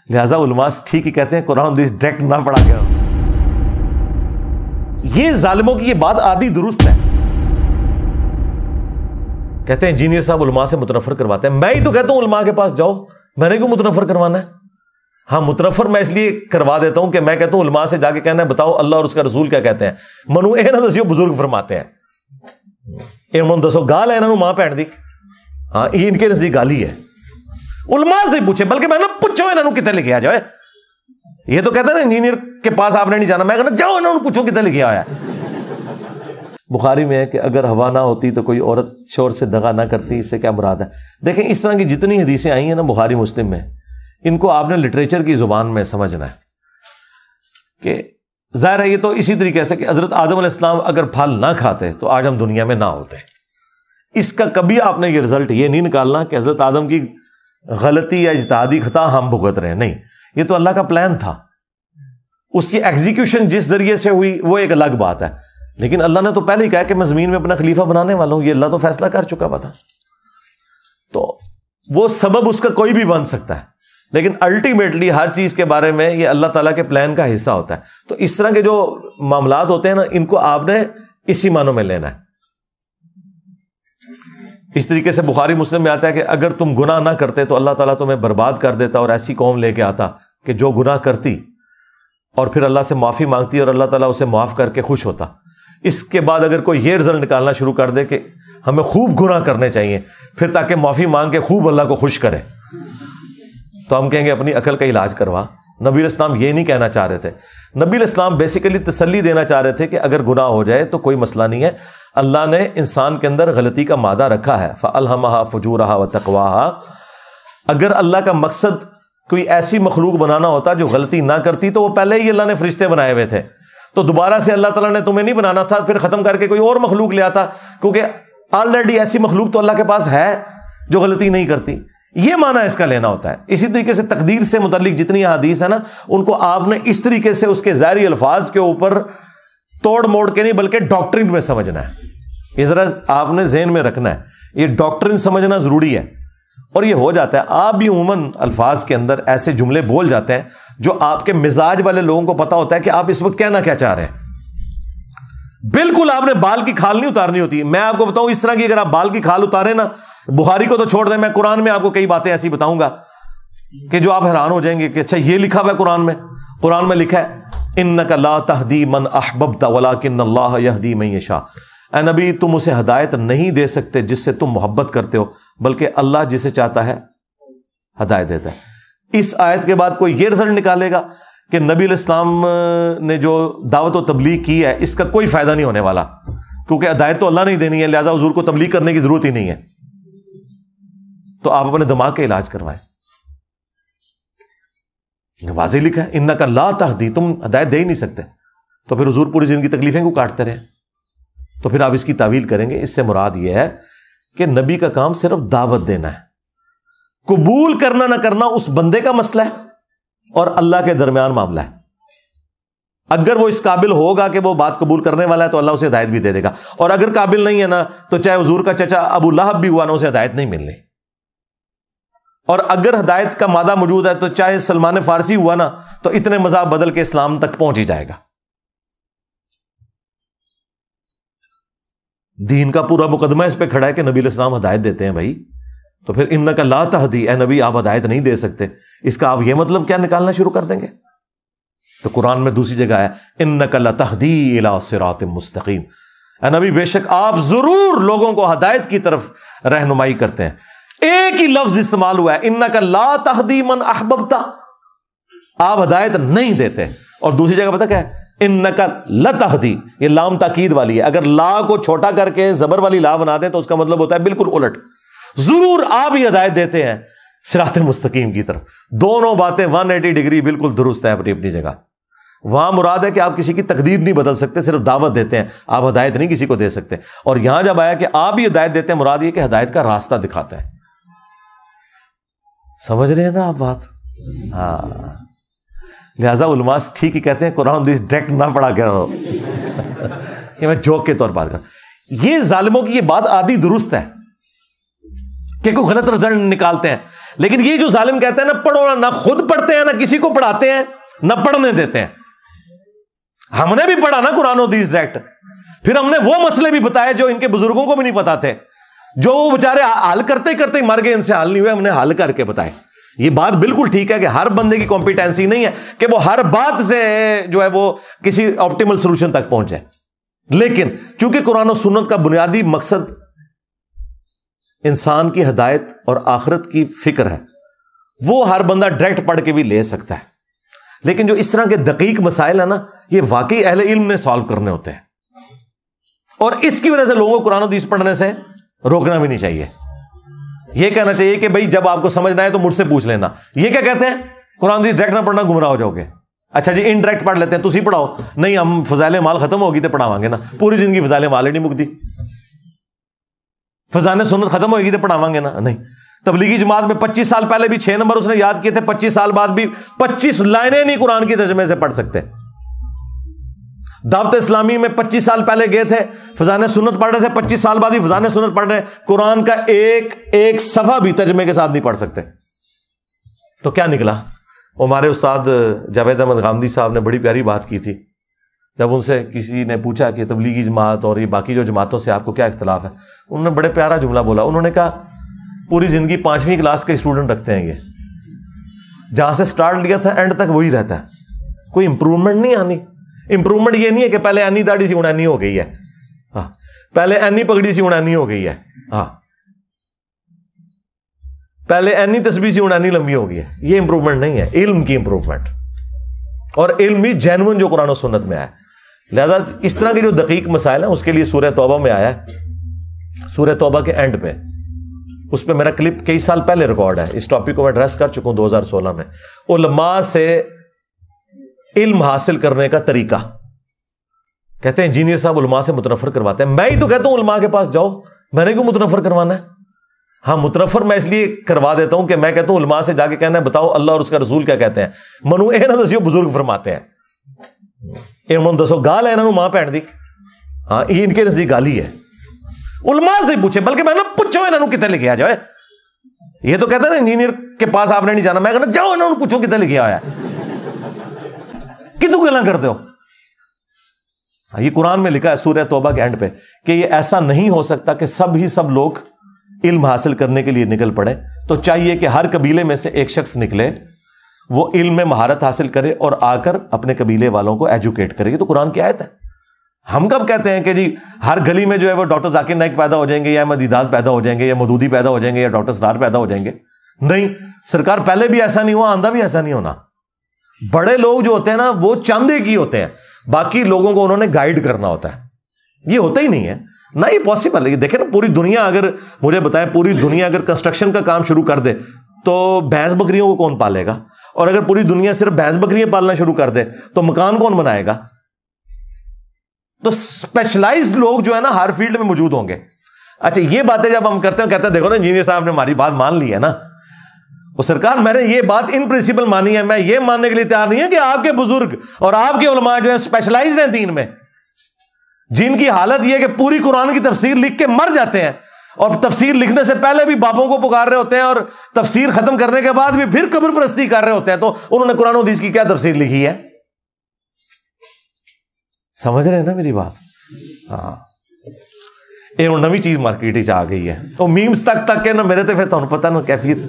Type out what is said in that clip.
لہٰذا علماء ٹھیک ہی کہتے ہیں قرآن حدیث ڈائریکٹ نہ پڑھا گیا. یہ ظالموں کی یہ بات آدھی درست ہے. کہتے ہیں انجینئر صاحب علماء سے متنفر کرواتے ہیں. میں ہی تو کہتا ہوں علماء کے پاس جاؤ, میں نے کیوں متنفر کروانا ہے؟ ہاں متنفر میں اس لیے کروا دیتا ہوں کہ میں کہتا ہوں علماء سے جا کے کہنا ہے بتاؤ اللہ اور اس کا رسول کیا کہتے ہیں. منو اے نہ دسیو بزرگ فرماتے ہیں, اے من دسو گال ہے انہوں ماں پہن دی. ہاں یہ ان کے نزدیک گالی ہے. علماء سے پوچھے, بلکہ میں نے پوچھو انہوں کتنے لکھے آ جائے. یہ تو کہتا ہے نا انجینئر کے پاس آپ نے نہیں جانا, میں کہنا جاؤ انہوں پوچھو کتنے لکھے آیا ہے. بخاری میں ہے کہ اگر ہوا نہ ہوتی تو کوئی عورت شور سے دغا نہ کرتی. اس سے کیا مراد ہے؟ دیکھیں اس طرح کی جتنی حدیثیں آئی ہیں نا بخاری مسلم میں, ان کو آپ نے لٹریچر کی زبان میں سمجھنا ہے کہ ظاہر ہے یہ تو اسی طریقے سے کہ حضرت آدم علیہ السلام اگر پھل نہ کھاتے تو آج ہم دنیا میں نہ ہوتے. اس کا کبھی آپ نے یہ رزلٹ یہ نہیں نکالنا کہ حضرت آدم کی غلطی یا اجتہادی خطا ہم بھگت رہے ہیں. نہیں, یہ تو اللہ کا پلان تھا. اس کی ایگزیکیوشن جس ذریعے سے ہوئی وہ ایک الگ بات ہے, لیکن اللہ نے تو پہلے ہی کہا کہ میں زمین میں اپنا خلیفہ بنانے والا ہوں. یہ اللہ تو فیصلہ کر چکا ہوا تھا. تو وہ سبب اس کا کوئی بھی بن سکتا ہے, لیکن الٹیمیٹلی ہر چیز کے بارے میں یہ اللہ تعالیٰ کے پلان کا حصہ ہوتا ہے. تو اس طرح کے جو معاملات ہوتے ہیں نا, ان کو آپ نے اسی معنوں میں لینا ہے. اس طریقے سے بخاری مسلم میں آتا ہے کہ اگر تم گناہ نہ کرتے تو اللہ تعالیٰ تمہیں برباد کر دیتا اور ایسی قوم لے کے آتا کہ جو گناہ کرتی اور پھر اللہ سے معافی مانگتی اور اللہ تعالیٰ اسے معاف کر کے خوش ہوتا. اس کے بعد اگر کوئی یہ رزلٹ نکالنا شروع کر دے کہ ہمیں خوب گناہ کرنے چاہیے پھر تاکہ معافی مانگ کے خوب اللہ کو خوش کرے, تو ہم کہیں گے اپنی عقل کا علاج کروا. نبی علیہ السلام یہ نہیں کہنا چاہ رہے تھے. نبی علیہ السلام بیسیکلی تسلی دینا چاہ رہے تھے کہ اگر گناہ ہو جائے تو کوئی مسئلہ نہیں ہے. اللہ نے انسان کے اندر غلطی کا مادہ رکھا ہے, فَأَلْهَمَهَا فُجُورَهَا وَتَقْوَاهَا. اگر اللہ کا مقصد کوئی ایسی مخلوق بنانا ہوتا جو غلطی نہ کرتی تو وہ پہلے ہی اللہ نے فرشتے بنائے ہوئے تھے. تو دوبارہ سے اللہ تعالیٰ نے تمہیں نہیں بنانا تھا پھر ختم کر کے کوئی اور مخلوق لے آتا, کیونکہ آلریڈی ایسی مخلوق تو اللہ کے پاس ہے جو غلطی نہیں کرتی. یہ معنی اس کا لینا ہوتا ہے. اسی طریقے سے تقدیر سے متعلق جتنی احادیث ہے نا, ان کو آپ نے اس طریقے سے اس کے ظاہری الفاظ کے اوپر توڑ موڑ کے نہیں بلکہ ڈاکٹرن میں سمجھنا ہے. یہ ذرا آپ نے ذہن میں رکھنا ہے, یہ ڈاکٹرن سمجھنا ضروری ہے. اور یہ ہو جاتا ہے, آپ بھی عموماً الفاظ کے اندر ایسے جملے بول جاتے ہیں جو آپ کے مزاج والے لوگوں کو پتا ہوتا ہے کہ آپ اس وقت کہنا کیا چاہ رہے ہیں. بالکل آپ نے بال کی کھال نہیں اتارنی ہوتی. میں آپ کو بتاؤں اس طرح کی اگر آپ بال کی کھال اتارے نا, بخاری کو تو چھوڑ دیں, میں قرآن میں آپ کو کئی باتیں ایسی بتاؤں گا کہ جو آپ حیران ہو جائیں گے کہ اچھا یہ لکھا ہوا ہے قرآن میں. قرآن میں لکھا ہے انک لا تہدی من احببت ولکن اللہ یہدی من یشاء. اے نبی تم اسے ہدایت نہیں دے سکتے جس سے تم محبت کرتے ہو, بلکہ اللہ جسے چاہتا ہے ہدایت دیتا ہے. اس آیت کے بعد کوئی یہ رزلٹ نکالے گا کہ نبی علیہ السلام نے جو دعوت و تبلیغ کی ہے اس کا کوئی فائدہ نہیں ہونے والا, کیونکہ ہدایت تو اللہ نہیں دینی ہے, لہذا حضور کو تبلیغ کرنے کی ضرورت ہی نہیں ہے. تو آپ اپنے دماغ کا علاج کروائیں. واضح لکھا ہے انک لا تہدی, تم ہدایت دے ہی نہیں سکتے. تو پھر حضور پوری زندگی تکلیفیں کو کاٹتے رہے. تو پھر آپ اس کی تعویل کریں گے, اس سے مراد یہ ہے کہ نبی کا کام صرف دعوت دینا ہے, قبول کرنا نہ کرنا اس بندے کا مسئلہ ہے اور اللہ کے درمیان معاملہ ہے. اگر وہ اس قابل ہوگا کہ وہ بات قبول کرنے والا ہے تو اللہ اسے ہدایت بھی دے دے گا, اور اگر قابل نہیں ہے نا تو چاہے حضور کا چچا ابو لہب بھی ہوا نا اسے ہدایت نہیں ملنی. اور اگر ہدایت کا مادہ موجود ہے تو چاہے سلمان فارسی ہوا نا تو اتنے مذاہب بدل کے اسلام تک پہنچ ہی جائے گا. دین کا پورا مقدمہ اس پہ کھڑا ہے کہ نبی علیہ السلام ہدایت دیتے ہیں بھائی. تو پھر انک لا تہدی, اے نبی آپ ہدایت نہیں دے سکتے, اس کا آپ یہ مطلب کیا نکالنا شروع کر دیں گے؟ تو قرآن میں دوسری جگہ ہے انک لتہدی الی صراط مستقیم, اے نبی بے شک آپ ضرور لوگوں کو ہدایت کی طرف رہنمائی کرتے ہیں. ایک ہی لفظ استعمال ہوا ہے انک لا تہدی من احببت, آپ ہدایت نہیں دیتے. اور دوسری جگہ پتہ کیا ہے انک لتہدی, یہ لام تاکید والی ہے. اگر لا کو چھوٹا کر کے زبر والی لا بنا دیں تو اس کا مطلب ہوتا ہے بالکل الٹ, ضرور آپ ہی ہدایت دیتے ہیں صراط مستقیم کی طرف. دونوں باتیں 180 ڈگری بالکل درست ہے اپنی اپنی جگہ. وہاں مراد ہے کہ آپ کسی کی تقدیر نہیں بدل سکتے, صرف دعوت دیتے ہیں, آپ ہدایت نہیں کسی کو دے سکتے. اور یہاں جب آیا کہ آپ ہی ہدایت دیتے ہیں, مراد یہ کہ ہدایت کا راستہ دکھاتا ہے. سمجھ رہے ہیں نا آپ بات؟ ہاں, لہذا علماء ٹھیک ہی کہتے ہیں قرآن حدیث ڈائریکٹ نہ پڑھا کرو. یہ میں جوک کے طور پر بات کر, یہ ظالموں کی یہ بات آدھی درست ہے. کہ کوئی غلط رزلٹ نکالتے ہیں. لیکن یہ جو ظالم کہتے ہیں نا پڑھو نہ خود پڑھتے ہیں نہ کسی کو پڑھاتے ہیں نہ پڑھنے دیتے ہیں. ہم نے بھی پڑھا نا قرآن و حدیث ڈائریکٹ, پھر ہم نے وہ مسئلے بھی بتائے جو ان کے بزرگوں کو بھی نہیں پتا تھے, جو وہ بیچارے حل کرتے کرتے مر گئے, ان سے حل نہیں ہوئے, ہم نے حل کر کے بتائے. یہ بات بالکل ٹھیک ہے کہ ہر بندے کی کمپیٹنسی نہیں ہے کہ وہ ہر بات سے جو ہے وہ کسی آپٹیمل سولوشن تک پہنچے, لیکن چونکہ قرآن و سنت کا بنیادی مقصد انسان کی ہدایت اور آخرت کی فکر ہے, وہ ہر بندہ ڈائریکٹ پڑھ کے بھی لے سکتا ہے. لیکن جو اس طرح کے دقیق مسائل ہیں نا, یہ واقعی اہل علم نے سالو کرنے ہوتے ہیں, اور اس کی وجہ سے لوگوں کو قرآن و حدیث پڑھنے سے روکنا بھی نہیں چاہیے. یہ کہنا چاہیے کہ بھائی جب آپ کو سمجھنا ہے تو مجھ سے پوچھ لینا. یہ کیا کہتے ہیں, قرآن حدیث ڈائریکٹ نہ پڑھنا گمراہ ہو جاؤ گے. اچھا جی انڈائریکٹ پڑھ لیتے ہیں, تسی پڑھاؤ. نہیں, ہم فضائل مال ختم ہوگی تو پڑھاواں گے نا, پوری زندگی فضائل مال ہی نہیں مکتی. فضائل سنت ختم ہوگی تو پڑھاواں گے نا, نہیں. تبلیغی جماعت میں 25 سال پہلے بھی 6 نمبر اس نے یاد کیے تھے, 25 سال بعد بھی 25 لائنیں نہیں قرآن کی ترجمے سے پڑھ سکتے. دعوت اسلامی میں 25 سال پہلے گئے تھے, فضائل سنت پڑھ رہے تھے, 25 سال بعد بھی فضائل سنت پڑھ رہے ہیں, قرآن کا ایک صفحہ بھی ترجمے کے ساتھ نہیں پڑھ سکتے. تو کیا نکلا؟ ہمارے استاد جاوید احمد غامدی صاحب نے بڑی پیاری بات کی تھی. جب ان سے کسی نے پوچھا کہ تبلیغی جماعت اور یہ باقی جو جماعتوں سے آپ کو کیا اختلاف ہے, انہوں نے بڑے پیارا جملہ بولا. انہوں نے کہا پوری زندگی 5ویں کلاس کے اسٹوڈنٹ رکھتے ہیں, یہ جہاں سے سٹارٹ لیا تھا اینڈ تک وہی رہتا ہے, کوئی امپروومنٹ نہیں آنی. امپروومنٹ یہ نہیں ہے کہ پہلے اینی داڑھی سی اڑانی ہو گئی ہے, ہاں پہلے اینی پگڑی سی اڑانی ہو گئی ہے, ہاں پہلے اینی تسبیح سی اڑانی لمبی ہو گئی ہے. یہ امپروومنٹ نہیں ہے, علم کی امپروومنٹ, اور علم بھی جینوئن جو قرآن و سنت میں آیا. لہذا اس طرح کے جو دقیق مسائل ہیں اس کے لیے سورہ توبہ میں آیا ہے. سورہ توبہ کے اینڈ پہ, اس پہ میرا کلپ کئی سال پہلے ریکارڈ ہے, اس ٹاپک کو میں ایڈریس کر چکا ہوں 2016 میں. علماء سے علم حاصل کرنے کا طریقہ. کہتے ہیں انجینئر صاحب علماء سے متنفر کرواتے ہیں. میں ہی تو کہتا ہوں علماء کے پاس جاؤ, میں نے کیوں متنفر کروانا ہے؟ ہاں متنفر میں اس لیے کروا دیتا ہوں کہ میں کہتا ہوں علماء سے جا کے کہنا ہے بتاؤ اللہ اور اس کا رسول کیا کہتے ہیں. منو اے نہ دسیو بزرگ فرماتے ہیں, اے منو دسو گال ہے انہوں ماں پہن دی, ہاں یہ ان کے نزدیک گالی ہے. علماء سے پوچھے, بلکہ میں نہ پوچھو انہوں کتنے لکھے آ جائے. یہ تو کہتا ہے نا انجینئر کے پاس آپ نے نہیں جانا, میں کہنا جاؤ انہوں نے پوچھو کتنے لکھے آیا ہے, کتوں گلا کرتے ہو. یہ قرآن میں لکھا ہے سورہ توبہ کے اینڈ پہ کہ یہ ایسا نہیں ہو سکتا کہ سب لوگ علم حاصل کرنے کے لیے نکل پڑے. تو چاہیے کہ ہر قبیلے میں سے ایک شخص نکلے, وہ علم میں مہارت حاصل کرے اور آ کر اپنے قبیلے والوں کو ایجوکیٹ کرے. یہ تو قرآن کی آیت ہے. ہم کب کہتے ہیں کہ جی ہر گلی میں جو ہے وہ ڈاکٹر ذاکر نائک پیدا ہو جائیں گے, یا احمد دیدات پیدا ہو جائیں گے, یا مودودی پیدا ہو جائیں گے, یا ڈاکٹر سرار پیدا ہو جائیں گے؟ نہیں سرکار, پہلے بھی ایسا نہیں ہوا, آندہ بھی ایسا نہیں ہونا. بڑے لوگ جو ہوتے ہیں نا وہ چاندے کی ہوتے ہیں, باقی لوگوں کو انہوں نے گائیڈ کرنا ہوتا ہے. یہ ہوتا ہی نہیں ہے نہ, یہ پاسبل ہے. یہ دیکھیں نا پوری دنیا, اگر مجھے بتائیں پوری دنیا اگر کنسٹرکشن کا کام شروع کر دے تو بھینس بکریوں کو کون پالے گا؟ اور اگر پوری دنیا صرف بھینس بکریاں پالنا شروع کر دے تو مکان کون بنائے گا؟ تو اسپیشلائزڈ لوگ جو ہے نا ہر فیلڈ میں موجود ہوں گے. اچھا یہ باتیں جب ہم کرتے ہیں, کہتے ہیں دیکھو نا انجینئر صاحب نے ہماری بات مان لی ہے نا. وہ سرکار میں نے یہ بات ان پرنسپل مانی ہے, میں یہ ماننے کے لیے تیار نہیں ہے کہ آپ کے بزرگ اور آپ کے علماء جو ہے اسپیشلائزڈ ہیں دین میں, جن کی حالت یہ کہ پوری قرآن کی تفسیر لکھ کے مر جاتے ہیں, اور تفسیر لکھنے سے پہلے بھی باپوں کو پکار رہے ہوتے ہیں, اور تفسیر ختم کرنے کے بعد بھی پھر قبر پرستی کر رہے ہوتے ہیں. تو انہوں نے قرآن و حدیث کی کیا تفسیر لکھی ہے؟ سمجھ رہے ہیں نا میری بات؟ ہاں یہ نئی چیز مارکیٹ آ گئی ہے. تو میمز تک کے نا میرے تو پھر تمہیں پتا نا کیفیت